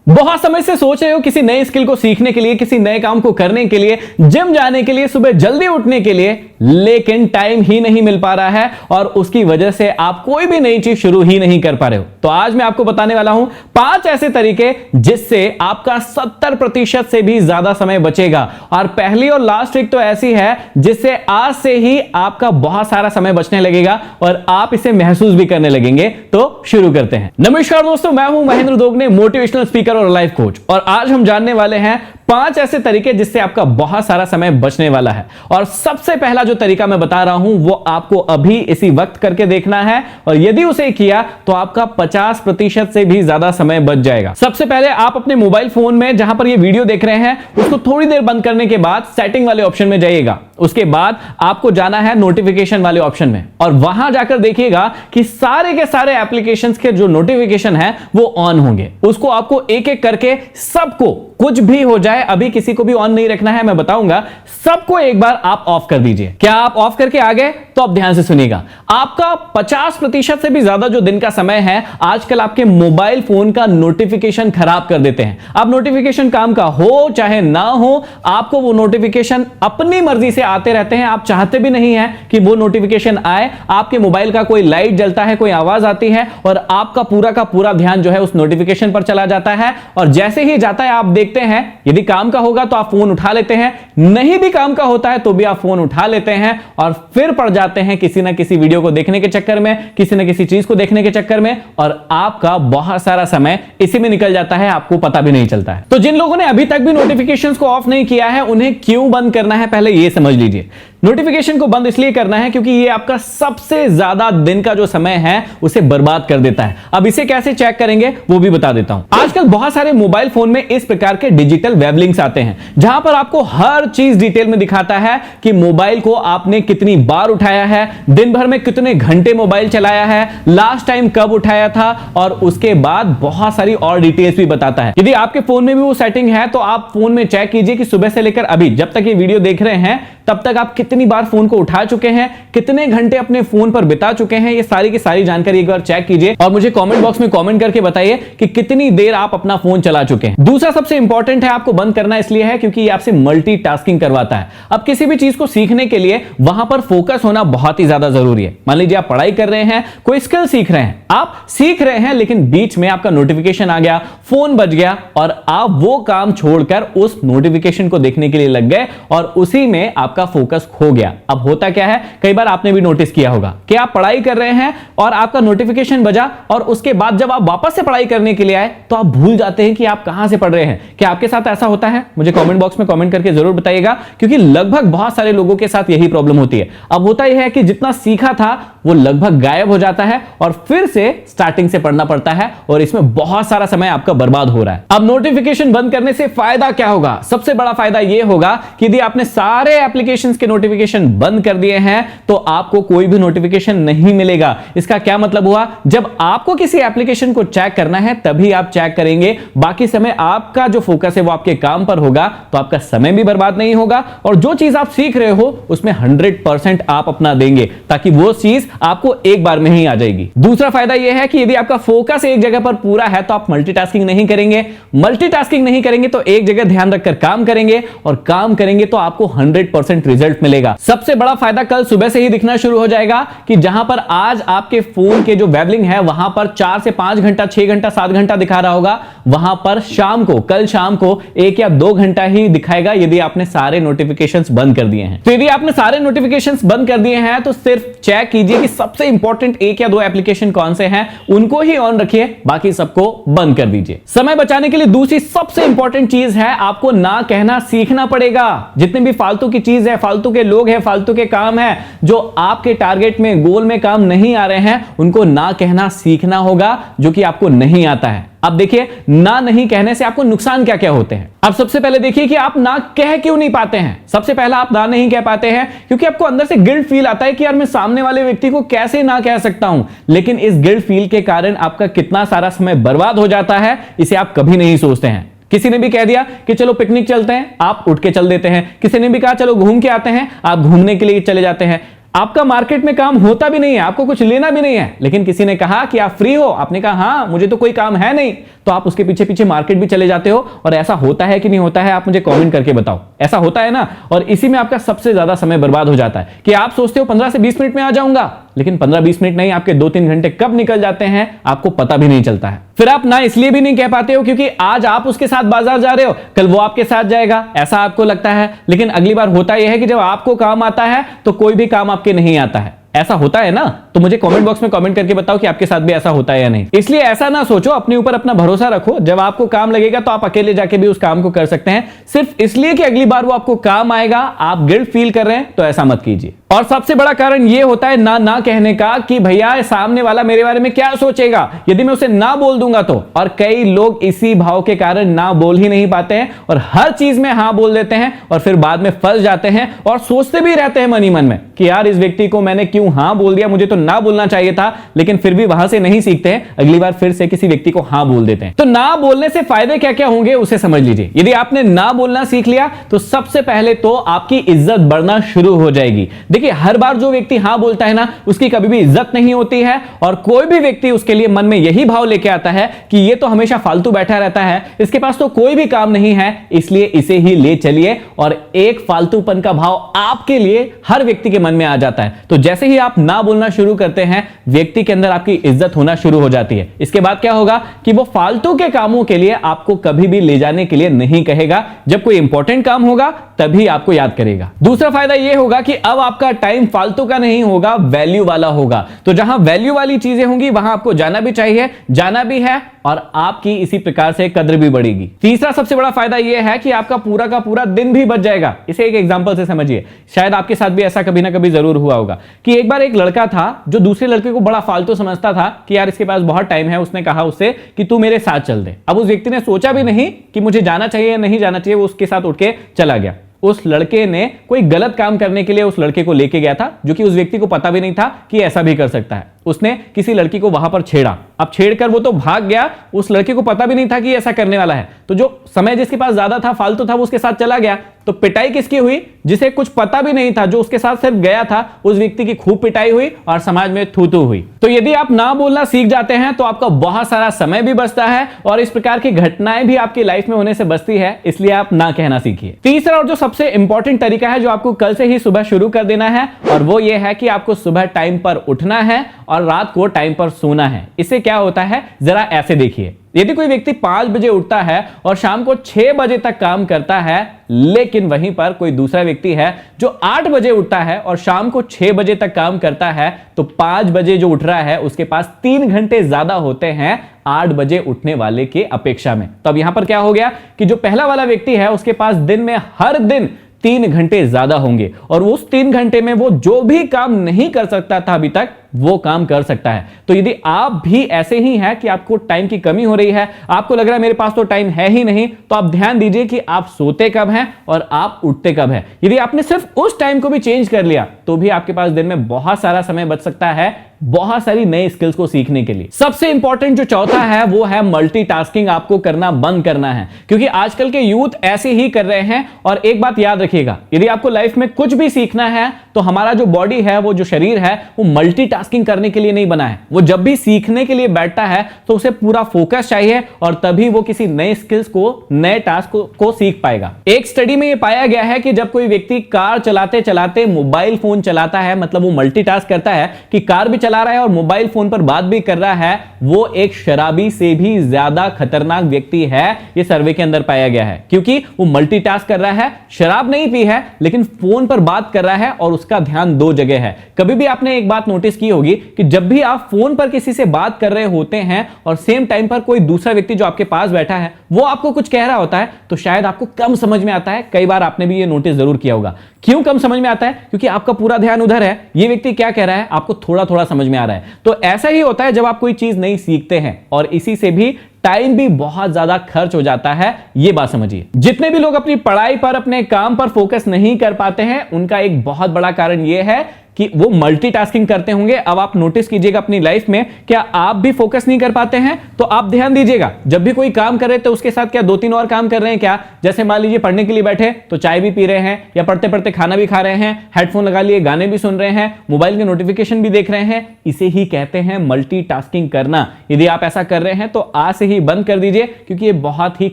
बहुत समय से सोच रहे हो किसी नए स्किल को सीखने के लिए, किसी नए काम को करने के लिए, जिम जाने के लिए, सुबह जल्दी उठने के लिए, लेकिन टाइम ही नहीं मिल पा रहा है और उसकी वजह से आप कोई भी नई चीज शुरू ही नहीं कर पा रहे हो। तो आज मैं आपको बताने वाला हूं 5 ऐसे तरीके जिससे आपका 70% से भी ज्यादा समय बचेगा। और पहली और लास्ट ट्रिक तो ऐसी है जिससे आज से ही आपका बहुत सारा समय बचने लगेगा और आप इसे महसूस भी करने लगेंगे। तो शुरू करते हैं। नमस्कार दोस्तों, मैं हूं महेंद्र दोगने, मोटिवेशनल स्पीकर और लाइफ कोच, और आज हम जानने वाले हैं 5 ऐसे तरीके जिससे आपका बहुत सारा समय बचने वाला है। और सबसे पहला जो तरीका मैं बता रहा हूं वो आपको अभी इसी वक्त करके देखना है, और यदि उसे किया तो आपका 50% से भी ज्यादा समय बच जाएगा। सबसे पहले आप अपने मोबाइल फोन में जहां पर ये वीडियो देख रहे हैं उसको थोड़ी देर बंद करने के बाद सेटिंग वाले ऑप्शन में जाइएगा। उसके बाद आपको जाना है नोटिफिकेशन वाले ऑप्शन में, और वहां जाकर देखिएगा कि सारे के सारे एप्लीकेशंस के जो नोटिफिकेशन है वो ऑन होंगे। उसको आपको एक एक करके सबको, कुछ भी हो जाए, अभी किसी को भी ऑन नहीं रखना है, मैं बताऊंगा, सबको एक बार आप ऑफ कर दीजिए। क्या आप ऑफ करके आ गए? तो अब ध्यान से सुनिएगा। आपका 50% से भी ज्यादा जो दिन का समय है आजकल आपके मोबाइल फोन का नोटिफिकेशन खराब कर देते हैं। अब नोटिफिकेशन काम का हो चाहे ना हो, आपको वो नोटिफिकेशन अपनी मर्जी से आते रहते हैं। आप चाहते भी नहीं है कि वो नोटिफिकेशन आए। आपके मोबाइल का कोई लाइट जलता है, कोई आवाज आती है और आपका पूरा का पूरा ध्यान जो है उस नोटिफिकेशन पर चला जाता है। और जैसे ही जाता है आप देखते हैं, यदि काम का होगा तो आप फोन उठा लेते हैं, नहीं भी काम का होता है तो भी आप फोन उठा लेते हैं और फिर पड़ जाते हैं किसी ना किसी वीडियो को देखने के चक्कर में, किसी ना किसी चीज को देखने के चक्कर में, और आपका बहुत सारा समय इसी में निकल जाता है, आपको पता भी नहीं चलता है। तो जिन लोगों ने अभी तक भी नोटिफिकेशंस को ऑफ नहीं किया है उन्हें क्यों बंद करना है पहले ये समझ लीजिए। नोटिफिकेशन को बंद इसलिए करना है क्योंकि ये आपका सबसे ज्यादा दिन का जो समय है उसे बर्बाद कर देता है। अब इसे कैसे चेक करेंगे वो भी बता देता हूं। आजकल बहुत सारे मोबाइल फोन में इस प्रकार के डिजिटल वेब लिंक्स आते हैं जहां पर आपको हर चीज डिटेल में दिखाता है कि मोबाइल को आपने कितनी बार उठाया है, दिन भर में कितने घंटे मोबाइल चलाया है, लास्ट टाइम कब उठाया था, और उसके बाद बहुत सारी और डिटेल्स भी बताता है। यदि आपके फोन में भी वो सेटिंग है तो आप फोन में चेक कीजिए कि सुबह से लेकर अभी जब तक ये वीडियो देख रहे हैं तब तक आप कितनी बार फोन को उठा चुके हैं, कितने घंटे अपने फोन पर बिता चुके हैं। ये सारी की सारी जानकारी एक बार चेक कीजिए और मुझे कमेंट बॉक्स में कमेंट करके बताइए कि कितनी देर आप अपना फोन चला चुके हैं। दूसरा सबसे इंपॉर्टेंट है, आपको बंद करना इसलिए है क्योंकि ये आपसे मल्टीटास्किंग करवाता है। अब किसी भी चीज को सीखने के लिए वहां पर फोकस होना बहुत ही ज्यादा जरूरी है। मान लीजिए आप पढ़ाई कर रहे हैं, कोई स्किल सीख रहे हैं, आप सीख रहे हैं लेकिन बीच में आपका नोटिफिकेशन आ गया, फोन बज गया और आप वो काम छोड़कर उस नोटिफिकेशन को देखने के लिए लग गए और उसी में आपका फोकस खो गया। अब होता क्या है, कई बार आपने भी नोटिस किया होगा कि आप पढ़ाई कर रहे हैं और आपका नोटिफिकेशन बजा और उसके बाद जब आप वापस से पढ़ाई करने के लिए आए तो आप भूल जाते हैं कि आप कहां से पढ़ रहे हैं। क्या आपके साथ ऐसा होता है? मुझे कमेंट बॉक्स में कमेंट करके जरूर बताइएगा, क्योंकि लगभग बहुत सारे लोगों के साथ यही प्रॉब्लम होती है। अब होता यह है कि जितना सीखा था वो लगभग गायब हो जाता है और फिर से स्टार्टिंग से पढ़ना पड़ता है और इसमें बहुत सारा समय आपका बर्बाद हो रहा है। अब नोटिफिकेशन बंद करने से फायदा क्या होगा? सबसे बड़ा फायदा यह होगा कि यदि आपने सारे एप्लीकेशंस के नोटिफिकेशन बंद कर दिए हैं तो आपको कोई भी नोटिफिकेशन नहीं मिलेगा। इसका क्या मतलब हुआ? जब आपको किसी एप्लीकेशन को चेक करना है तभी आप चेक करेंगे, बाकी समय आपका जो फोकस है वो आपके काम पर होगा, तो आपका समय भी बर्बाद नहीं होगा और जो चीज आप सीख रहे हो उसमें 100% आप अपना देंगे ताकि वो चीज आपको एक बार में ही आ जाएगी। दूसरा फायदा यह है कि यदि आपका फोकस एक जगह पर पूरा है तो आप मल्टीटास्किंग नहीं करेंगे। मल्टीटास्किंग नहीं करेंगे तो एक जगह ध्यान रखकर काम करेंगे और काम करेंगे तो आपको 100% रिजल्ट मिलेगा। सबसे बड़ा फायदा कल सुबह से ही दिखना शुरू हो जाएगा कि जहां पर आज आपके फोन के जो वेब लिंक है वहां पर 4 से 5 घंटा, 6 घंटा, 7 घंटा दिखा रहा होगा, वहां पर शाम को, कल शाम को 1 या 2 घंटा ही दिखाएगा यदि आपने सारे नोटिफिकेशंस बंद कर दिए हैं। तो यदि आपने सारे नोटिफिकेशंस बंद कर दिए हैं तो सिर्फ चेक कीजिए कि सबसे इंपॉर्टेंट 1 या 2 एप्लीकेशन कौन से हैं, उनको ही ऑन रखिए, बाकी सबको बंद कर दीजिए। समय बचाने के लिए दूसरी सबसे इंपॉर्टेंट चीज है, आपको ना कहना सीखना पड़ेगा। जितने भी फालतू की चीज है, फालतू के लोग हैं, फालतू के काम है जो आपके टारगेट में, गोल में काम नहीं आ रहे हैं, उनको ना कहना सीखना होगा, जो कि आपको नहीं आता है। अब देखिए, ना नहीं कहने से आपको नुकसान क्या क्या होते हैं। अब सबसे पहले देखिए कि आप ना कह क्यों नहीं पाते हैं। सबसे पहला, आप ना नहीं कह पाते हैं क्योंकि आपको अंदर से गिल्ट फील आता है कि यार मैं सामने वाले व्यक्ति को कैसे ना कह सकता हूं। लेकिन इस गिल्ट फील के कारण आपका कितना सारा समय बर्बाद हो जाता है, इसे आप कभी नहीं सोचते हैं। किसी ने भी कह दिया कि चलो पिकनिक चलते हैं, आप उठ के चल देते हैं। किसी ने भी कहा चलो घूम के आते हैं, आप घूमने के लिए चले जाते हैं। आपका मार्केट में काम होता भी नहीं है, आपको कुछ लेना भी नहीं है, लेकिन किसी ने कहा कि आप फ्री हो, आपने कहा हाँ मुझे तो कोई काम है नहीं, तो आप उसके पीछे पीछे मार्केट भी चले जाते हो। और ऐसा होता है कि नहीं होता है, आप मुझे कमेंट करके बताओ। ऐसा होता है ना, और इसी में आपका सबसे ज्यादा समय बर्बाद हो जाता है कि आप सोचते हो 15 से 20 मिनट में आ जाऊंगा, लेकिन 15-20 मिनट नहीं, आपके 2-3 घंटे कब निकल जाते हैं आपको पता भी नहीं चलता है। फिर आप ना इसलिए भी नहीं कह पाते हो क्योंकि आज आप उसके साथ बाजार जा रहे हो, कल वो आपके साथ जाएगा, ऐसा आपको लगता है, लेकिन अगली बार होता यह है कि जब आपको काम आता है तो कोई भी काम आपके नहीं आता है। ऐसा होता है ना, तो मुझे कमेंट बॉक्स में कमेंट करके बताओ कि आपके साथ भी ऐसा होता है या नहीं। इसलिए ऐसा ना सोचो, अपने ऊपर अपना भरोसा रखो, जब आपको काम लगेगा तो आप अकेले जाके भी उस काम को कर सकते हैं। सिर्फ इसलिए कि अगली बार वो आपको काम आएगा, आप गिल्ट फील कर रहे हैं, तो ऐसा मत कीजिए। और सबसे बड़ा कारण ये होता है ना कहने का कि भैया सामने वाला मेरे बारे में क्या सोचेगा यदि मैं उसे ना बोल दूंगा तो। और कई लोग इसी भाव के कारण ना बोल ही नहीं पाते हैं और हर चीज में हाँ बोल देते हैं और फिर बाद में फंस जाते हैं और सोचते भी रहते हैं मन ही मन में कि यार इस व्यक्ति को मैंने क्यों हाँ बोल दिया, मुझे तो ना बोलना चाहिए था, लेकिन फिर भी वहां से नहीं सीखते हैं, अगली बार फिर से किसी व्यक्ति को हाँ बोल देते हैं। तो ना बोलने से फायदे क्या क्या होंगे उसे समझ लीजिए। यदि आपने ना बोलना सीख लिया तो सबसे पहले तो आपकी इज्जत बढ़ना शुरू हो जाएगी। देखिए हर बार जो व्यक्ति हाँ बोलता है ना, उसकी कभी भी इज्जत नहीं होती है और कोई भी व्यक्ति उसके लिए मन में यही भाव लेके आता है कि ये तो हमेशा फालतू बैठा रहता है, इसके पास तो कोई भी काम नहीं है, इसलिए इसे ही ले चलिए। और एक फालतूपन का भाव आपके लिए हर व्यक्ति के मन में आ जाता है। तो जैसे ही आप ना बोलना शुरू करते हैं, व्यक्ति के अंदर आपकी इज्जत होना शुरू हो जाती है। इसके बाद क्या होगा कि वो फालतू के कामों के लिए आपको कभी भी ले जाने के लिए नहीं कहेगा। जब कोई इंपॉर्टेंट काम होगा तभी आपको याद करेगा। दूसरा फायदा यह होगा कि अब आपका टाइम फालतू का नहीं होगा, वैल्यू वाला होगा। तो जहां वैल्यू वाली चीजें होंगी वहां आपको जाना भी चाहिए, जाना भी है, और आपकी इसी प्रकार से कद्र भी बढ़ेगी। तीसरा सबसे बड़ा फायदा यह है कि आपका पूरा का पूरा दिन भी बच जाएगा। इसे एक एग्जांपल से समझिए। शायद आपके साथ भी ऐसा कभी ना कभी जरूर हुआ होगा कि एक बार एक लड़का था जो दूसरे लड़के को बड़ा फालतू समझता था कि यार इसके पास बहुत टाइम है, उसने कहा उससे कि तू मेरे साथ चल दे। अब उस व्यक्ति ने सोचा भी नहीं कि मुझे जाना चाहिए या नहीं जाना चाहिए, वो उसके साथ उठ के चला गया। उस लड़के ने कोई गलत काम करने के लिए उस लड़के को लेके गया था, जो कि उस व्यक्ति को पता भी नहीं था कि ऐसा भी कर सकता है। उसने किसी लड़की को वहां पर छेड़ा। अब छेड़कर वो तो भाग गया, उस लड़के को पता भी नहीं था कि ऐसा करने वाला है। तो जो समय जिसके पास ज्यादा था, फालतू था, वो उसके साथ चला गया। तो पिटाई किसकी हुई? जिसे कुछ पता भी नहीं था, जो उसके साथ सिर्फ गया था, उस व्यक्ति की खूब पिटाई हुई और समाज में थू-थू हुई। तो यदि आप ना बोलना सीख जाते हैं तो आपका बहुत सारा समय भी बचता है और इस प्रकार की घटनाएं भी आपकी लाइफ में होने से बचती है। इसलिए आप ना कहना सीखिए। तीसरा और जो सबसे इंपॉर्टेंट तरीका है, जो आपको कल से ही सुबह शुरू कर देना है, और वो ये है कि आपको सुबह टाइम पर उठना है और रात को टाइम पर सोना है। इससे क्या होता है, जरा ऐसे देखिए। यदि कोई व्यक्ति 5 बजे उठता है और शाम को 6 बजे तक काम करता है, लेकिन वहीं पर कोई दूसरा व्यक्ति है जो 8 बजे उठता है और शाम को 6 बजे तक काम करता है, तो 5 बजे जो उठ रहा है उसके पास 3 घंटे ज्यादा होते हैं 8 बजे उठने वाले के अपेक्षा में। तो अब यहां पर क्या हो गया कि जो पहला वाला व्यक्ति है उसके पास दिन में हर दिन 3 घंटे ज्यादा होंगे और उस 3 घंटे में वो जो भी काम नहीं कर सकता था अभी तक, वो काम कर सकता है। तो यदि आप भी ऐसे ही हैं कि आपको टाइम की कमी हो रही है, आपको लग रहा है मेरे पास तो टाइम है ही नहीं, तो आप ध्यान दीजिए कि आप सोते कब हैं और आप उठते कब हैं। यदि आपने सिर्फ उस टाइम को भी चेंज कर लिया तो भी आपके पास दिन में बहुत सारा समय बच सकता है बहुत सारी नई स्किल्स को सीखने के लिए। सबसे इंपॉर्टेंट जो चौथा है वो है मल्टीटास्किंग। आपको करना बंद करना है, क्योंकि आजकल के यूथ ऐसे ही कर रहे हैं। और एक बात याद रखिएगा, यदि आपको लाइफ में कुछ भी सीखना है तो हमारा जो बॉडी है, वो जो शरीर है, वो मल्टीटास्किंग करने के लिए नहीं बना है। वो जब भी सीखने के लिए बैठता है तो उसे पूरा फोकस चाहिए और तभी वो किसी नए स्किल्स को, नए टास्क को सीख पाएगा। एक स्टडी में यह पाया गया है कि जब कोई व्यक्ति कार चलाते चलाते मोबाइल फोन चलाता है, मतलब वो मल्टीटास्क करता है कि कार भी चला रहा है और मोबाइल फोन पर बात भी कर रहा है, वो एक शराबी से भी ज्यादा खतरनाक व्यक्ति है। यह सर्वे के अंदर पाया गया है, क्योंकि वो मल्टीटास्क कर रहा है, शराब नहीं पी है लेकिन फोन पर बात कर रहा है और उसका ध्यान 2 जगह है। कभी भी आपने एक बात नोटिस की होगी कि जब भी आप फोन पर किसी से बात कर रहे होते हैं और सेम टाइम पर कोई दूसरा व्यक्ति जो आपके पास बैठा है वो आपको कुछ कह रहा होता है, तो शायद आपको कम समझ में आता है। कई बार आपने भी ये नोटिस जरूर किया होगा। क्यों कम समझ में आता है? क्योंकि आपका पूरा ध्यान उधर है, ये व्यक्ति क्या कह रहा है आपको थोड़ा थोड़ा समझ में आ रहा है। तो ऐसा ही होता है जब आप कोई चीज नहीं सीखते हैं, और इसी से भी टाइम भी बहुत ज्यादा खर्च हो जाता है। यह बात समझिए। जितने भी लोग अपनी पढ़ाई पर, अपने काम पर फोकस नहीं कर पाते हैं, उनका एक बहुत बड़ा कारण यह है कि वो मल्टीटास्किंग करते होंगे। अब आप नोटिस कीजिएगा अपनी लाइफ में, क्या आप भी फोकस नहीं कर पाते हैं? तो आप ध्यान दीजिएगा, जब भी कोई काम कर रहे तो उसके साथ क्या 2-3 और काम कर रहे हैं क्या? जैसे मान लीजिए पढ़ने के लिए बैठे तो चाय भी पी रहे हैं, या पढ़ते पढ़ते खाना भी खा रहे हैं, हेडफोन लगा लिए गाने भी सुन रहे हैं, मोबाइल के नोटिफिकेशन भी देख रहे हैं। इसे ही कहते हैं मल्टीटास्किंग करना। यदि आप ऐसा कर रहे हैं तो आज से ही बंद कर दीजिए, क्योंकि ये बहुत ही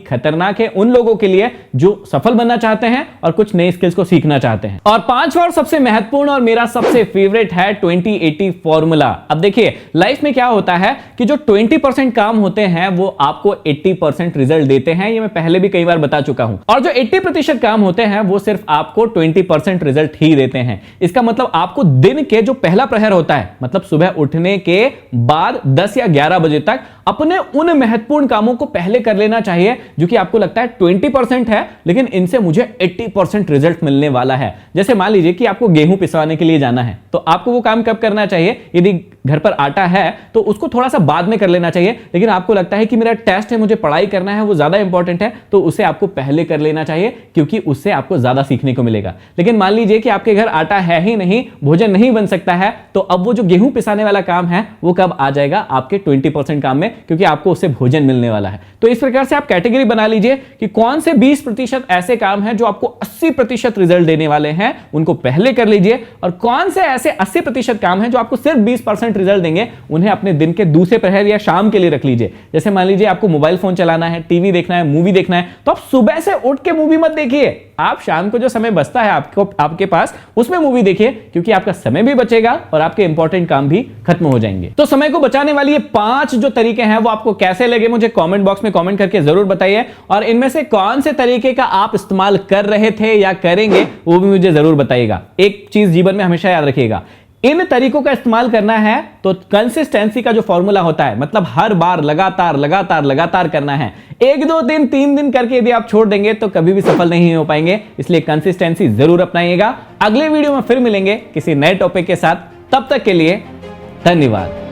खतरनाक है उन लोगों के लिए जो सफल बनना चाहते हैं और कुछ नए स्किल्स को सीखना चाहते हैं। और पांचवा और सबसे महत्वपूर्ण और मेरा सबसे फेवरेट है 20-80 फॉर्मूला। अब देखिए लाइफ में क्या होता है कि जो 20% काम होते हैं वो आपको 80% रिजल्ट देते हैं। ये मैं पहले भी कई बार बता चुका हूं। और जो 80% काम होते हैं वो सिर्फ आपको 20% रिजल्ट ही देते हैं। इसका मतलब आपको दिन के जो पहला प्रहर होता है, मतलब सुबह उठने के बाद 10 या 11 बजे तक अपने उन महत्वपूर्ण कामों को पहले कर लेना चाहिए जो कि आपको लगता है 20% है, लेकिन इनसे मुझे 80% रिजल्ट मिलने वाला है। जैसे मान लीजिए कि आपको गेहूं पिसवाने के लिए जाना है, तो आपको वो काम कब करना चाहिए? यदि घर पर आटा है तो उसको थोड़ा सा बाद में कर लेना चाहिए, लेकिन आपको लगता है कि मेरा टेस्ट है, मुझे पढ़ाई करना है, वो ज्यादा इंपॉर्टेंट है, तो उसे आपको पहले कर लेना चाहिए, क्योंकि उससे आपको ज्यादा सीखने को मिलेगा। लेकिन मान लीजिए कि आपके घर आटा है ही नहीं, भोजन नहीं बन सकता है, तो अब वो जो गेहूं पिसाने वाला काम है वो कब आ जाएगा? आपके 20% काम में, क्योंकि आपको उससे भोजन मिलने वाला है। तो इस प्रकार से आप कैटेगरी बना लीजिए कि कौन से 20% ऐसे काम हैं जो आपको 80% रिजल्ट देने वाले हैं, उनको पहले कर लीजिए, और कौन से ऐसे 80% काम हैं जो आपको सिर्फ 20% रिजल्ट देंगे, उन्हें अपने दिन के दूसरे प्रहर या शाम के लिए रख लीजिए। जैसे मान लीजिए आपको मोबाइल फोन चलाना है, टीवी देखना है, मूवी देखना है, तो आप सुबह से उठ के मूवी मत देखिए, आप शाम को जो समय बचता है आपके पास उसमें मूवी देखिए, क्योंकि आपका समय भी बचेगा और आपके इंपॉर्टेंट काम भी खत्म हो जाएंगे। तो समय को बचाने वाली ये 5 जो तरीके हैं वो आपको कैसे लगे मुझे कमेंट बॉक्स में कमेंट करके जरूर बताइए, और इनमें से कौन से तरीके का आप इस्तेमाल कर रहे थे या करेंगे वो भी मुझे जरूर बताइएगा। एक चीज जीवन में हमेशा याद रखिएगा, इन तरीकों का इस्तेमाल करना है तो कंसिस्टेंसी का जो फॉर्मूला होता है, मतलब हर बार लगातार लगातार लगातार करना है। 1 2 दिन 3 दिन करके यदि आप छोड़ देंगे तो कभी भी सफल नहीं हो पाएंगे, इसलिए कंसिस्टेंसी जरूर अपनाइएगा। अगले वीडियो में फिर मिलेंगे किसी नए टॉपिक के साथ, तब तक के लिए धन्यवाद।